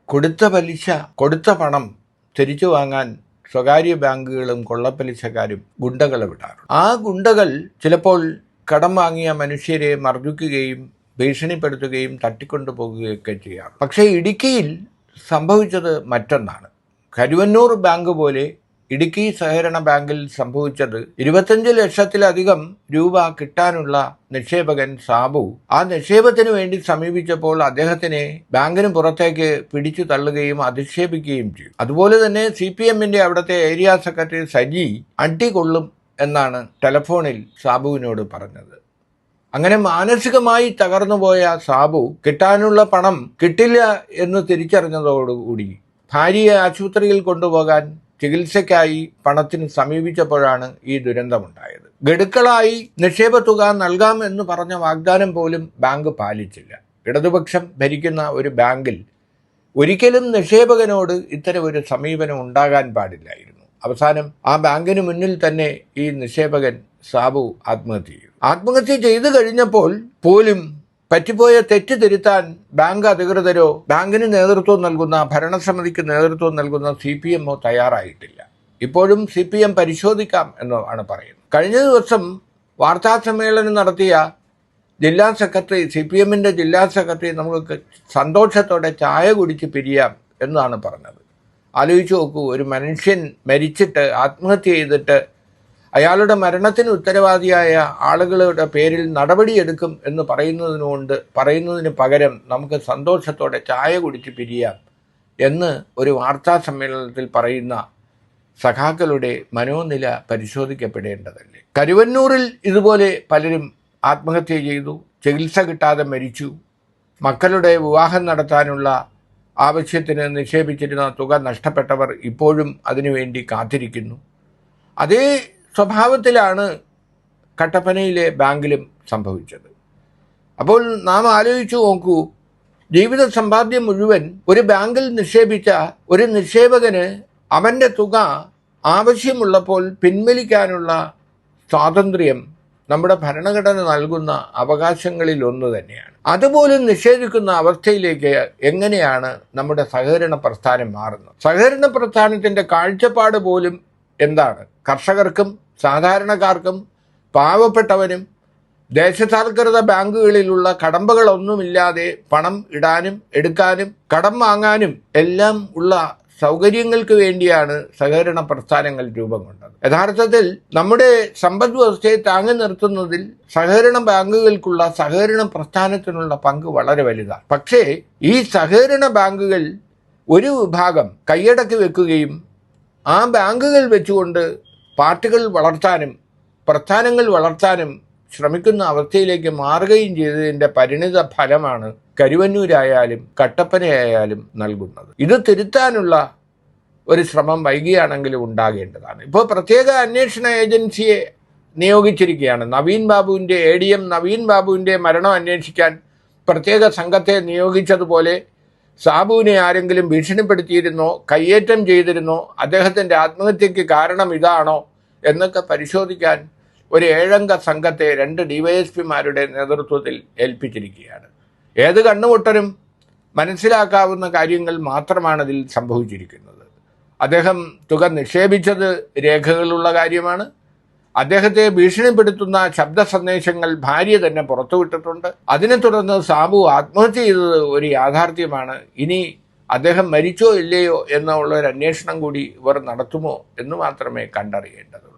കൊടുത്ത പലിശ, കൊടുത്ത പണം തിരിച്ചു വാങ്ങാൻ സ്വകാര്യ ബാങ്കുകളും കൊള്ളപ്പലിശക്കാരും ഗുണ്ടകളെ വിടാറുണ്ട്. ആ ഗുണ്ടകൾ ചിലപ്പോൾ കടം വാങ്ങിയ മനുഷ്യരെ മർദ്ദിക്കുകയും ഭീഷണിപ്പെടുത്തുകയും തട്ടിക്കൊണ്ടുപോകുകയൊക്കെ ചെയ്യാറ്. പക്ഷേ ഇടുക്കിയിൽ സംഭവിച്ചത് മറ്റൊന്നാണ്. കരുവന്നൂർ ബാങ്ക് പോലെ ഇടുക്കി സഹകരണ ബാങ്കിൽ സംഭവിച്ചത് 25 ലക്ഷത്തിലധികം രൂപ കിട്ടാനുള്ള നിക്ഷേപകൻ സാബു ആ നിക്ഷേപത്തിന് വേണ്ടി സമീപിച്ചപ്പോൾ അദ്ദേഹത്തിനെ ബാങ്കിന് പുറത്തേക്ക് പിടിച്ചു തള്ളുകയും അധിക്ഷേപിക്കുകയും ചെയ്തു. അതുപോലെ തന്നെ CPMന്റെ അവിടുത്തെ ഏരിയ സെക്രട്ടറി സജി അടികൊള്ളും എന്നാണ് ടെലഫോണിൽ സാബുവിനോട് പറഞ്ഞത്. അങ്ങനെ മാനസികമായി തകർന്നുപോയ സാബു കിട്ടാനുള്ള പണം കിട്ടില്ല എന്ന് തിരിച്ചറിഞ്ഞതോടുകൂടി ഭാര്യയെ ആശുപത്രിയിൽ കൊണ്ടുപോകാൻ ചികിത്സയ്ക്കായി പണത്തിന് സമീപിച്ചപ്പോഴാണ് ഈ ദുരന്തമുണ്ടായത്. ഗഡുക്കളായി നിക്ഷേപ തുക നൽകാം എന്ന് പറഞ്ഞ വാഗ്ദാനം പോലും ബാങ്ക് പാലിച്ചില്ല. ഇടതുപക്ഷം ഭരിക്കുന്ന ഒരു ബാങ്കിൽ ഒരിക്കലും നിക്ഷേപകനോട് ഇത്തരം ഒരു സമീപനം ഉണ്ടാകാൻ പാടില്ലായിരുന്നു. അവസാനം ആ ബാങ്കിന് മുന്നിൽ തന്നെ ഈ നിക്ഷേപകൻ സാബു ആത്മഹത്യ ചെയ്തു. ആത്മഹത്യ ചെയ്തു കഴിഞ്ഞപ്പോൾ പോലും പറ്റിപ്പോയ തെറ്റ് തിരുത്താൻ ബാങ്ക് അധികൃതരോ ബാങ്കിന് നേതൃത്വം നൽകുന്ന ഭരണസമിതിക്ക് നേതൃത്വം നൽകുന്ന CPMO തയ്യാറായിട്ടില്ല. ഇപ്പോഴും CPM പരിശോധിക്കാം എന്നാണ് പറയുന്നത്. കഴിഞ്ഞ ദിവസം വാർത്താ സമ്മേളനം നടത്തിയ ജില്ലാ സെക്രട്ടറി, CPMന്റെ ജില്ലാ സെക്രട്ടറി നമുക്ക് സന്തോഷത്തോടെ ചായ കുടിച്ച് പിരിയാം എന്നാണ് പറഞ്ഞത്. ആലോചിച്ച് നോക്കൂ, ഒരു മനുഷ്യൻ മരിച്ചിട്ട് ആത്മഹത്യ ചെയ്തിട്ട് അയാളുടെ മരണത്തിന് ഉത്തരവാദിയായ ആളുകളുടെ പേരിൽ നടപടിയെടുക്കും എന്ന് പറയുന്നതിന് പകരം നമുക്ക് സന്തോഷത്തോടെ ചായ കുടിച്ച് പിരിയാം എന്ന് ഒരു വാർത്താ സമ്മേളനത്തിൽ പറയുന്ന സഖാക്കളുടെ മനോനില പരിശോധിക്കപ്പെടേണ്ടതല്ലേ? കരുവന്നൂരിൽ ഇതുപോലെ പലരും ആത്മഹത്യ ചെയ്തു, ചികിത്സ കിട്ടാതെ മരിച്ചു. മക്കളുടെ വിവാഹം നടത്താനുള്ള ആവശ്യത്തിന് നിക്ഷേപിച്ചിരുന്ന തുക നഷ്ടപ്പെട്ടവർ ഇപ്പോഴും അതിനുവേണ്ടി കാത്തിരിക്കുന്നു. അതേ സ്വഭാവത്തിലാണ് കട്ടപ്പനയിലെ ബാങ്കിലും സംഭവിച്ചത്. അപ്പോൾ നാം ആലോചിച്ചു നോക്കൂ, ജീവിത സമ്പാദ്യം മുഴുവൻ ഒരു ബാങ്കിൽ നിക്ഷേപിച്ച ഒരു നിക്ഷേപകന് അവൻ്റെ തുക ആവശ്യമുള്ളപ്പോൾ പിൻവലിക്കാനുള്ള സ്വാതന്ത്ര്യം നമ്മുടെ ഭരണഘടന നൽകുന്ന അവകാശങ്ങളിൽ ഒന്ന് തന്നെയാണ്. അതുപോലും നിഷേധിക്കുന്ന അവസ്ഥയിലേക്ക് എങ്ങനെയാണ് നമ്മുടെ സഹകരണ പ്രസ്ഥാനം മാറുന്നത്? സഹകരണ പ്രസ്ഥാനത്തിൻ്റെ കാഴ്ചപ്പാട് പോലും എന്താണ്? കർഷകർക്കും സാധാരണക്കാർക്കും പാവപ്പെട്ടവനും ദേശസാൽകൃത ബാങ്കുകളിലുള്ള കടമ്പകളൊന്നുമില്ലാതെ പണം ഇടാനും എടുക്കാനും കടം വാങ്ങാനും എല്ലാം ഉള്ള സൗകര്യങ്ങൾക്ക് വേണ്ടിയാണ് സഹകരണ പ്രസ്ഥാനങ്ങൾ രൂപം കൊണ്ടത്. യഥാർത്ഥത്തിൽ നമ്മുടെ സമ്പദ് വ്യവസ്ഥയെ താങ്ങി നിർത്തുന്നതിൽ സഹകരണ ബാങ്കുകൾക്കുള്ള സഹകരണ പ്രസ്ഥാനത്തിനുള്ള പങ്ക് വളരെ വലുതാണ്. പക്ഷേ ഈ സഹകരണ ബാങ്കുകൾ ഒരു വിഭാഗം കൈയടക്കി വെക്കുകയും ആ ബാങ്കുകൾ വെച്ചുകൊണ്ട് പാർട്ടികൾ വളർത്താനും പ്രസ്ഥാനങ്ങൾ വളർത്താനും ശ്രമിക്കുന്ന അവസ്ഥയിലേക്ക് മാറുകയും ചെയ്തതിൻ്റെ പരിണിത ഫലമാണ് കരുവന്നൂരായാലും കട്ടപ്പനയായാലും നൽകുന്നത്. ഇത് തിരുത്താനുള്ള ഒരു ശ്രമം വൈകിയാണെങ്കിലും ഉണ്ടാകേണ്ടതാണ്. ഇപ്പോൾ പ്രത്യേക അന്വേഷണ ഏജൻസിയെ നിയോഗിച്ചിരിക്കുകയാണ്. ADM നവീൻ ബാബുവിൻ്റെ മരണം അന്വേഷിക്കാൻ പ്രത്യേക സംഘത്തെ നിയോഗിച്ചതുപോലെ സാബുവിനെ ആരെങ്കിലും ഭീഷണിപ്പെടുത്തിയിരുന്നോ, കയ്യേറ്റം ചെയ്തിരുന്നോ, അദ്ദേഹത്തിൻ്റെ ആത്മഹത്യയ്ക്ക് കാരണം ഇതാണോ എന്നൊക്കെ പരിശോധിക്കാൻ ഒരു 7 അംഗ സംഘത്തെ 2 DYSPമാരുടെ നേതൃത്വത്തിൽ ഏൽപ്പിച്ചിരിക്കുകയാണ്. ഏത് കണ്ണുപൊട്ടനും മനസ്സിലാക്കാവുന്ന കാര്യങ്ങൾ മാത്രമാണ് അതിൽ സംഭവിച്ചിരിക്കുന്നത്. അദ്ദേഹം തുക നിക്ഷേപിച്ചത് രേഖകളുള്ള കാര്യമാണ്. അദ്ദേഹത്തെ ഭീഷണിപ്പെടുത്തുന്ന ശബ്ദ സന്ദേശങ്ങൾ ഭാര്യ തന്നെ പുറത്തുവിട്ടിട്ടുണ്ട്. അതിനെ തുടർന്ന് സാബു ആത്മഹത്യ ചെയ്തത് ഒരു യാഥാർത്ഥ്യമാണ്. ഇനി അദ്ദേഹം മരിച്ചോ ഇല്ലയോ എന്നുള്ള ഒരു അന്വേഷണം കൂടി ഇവർ നടത്തുമോ എന്ന് മാത്രമേ കണ്ടറിയേണ്ടതുള്ളൂ.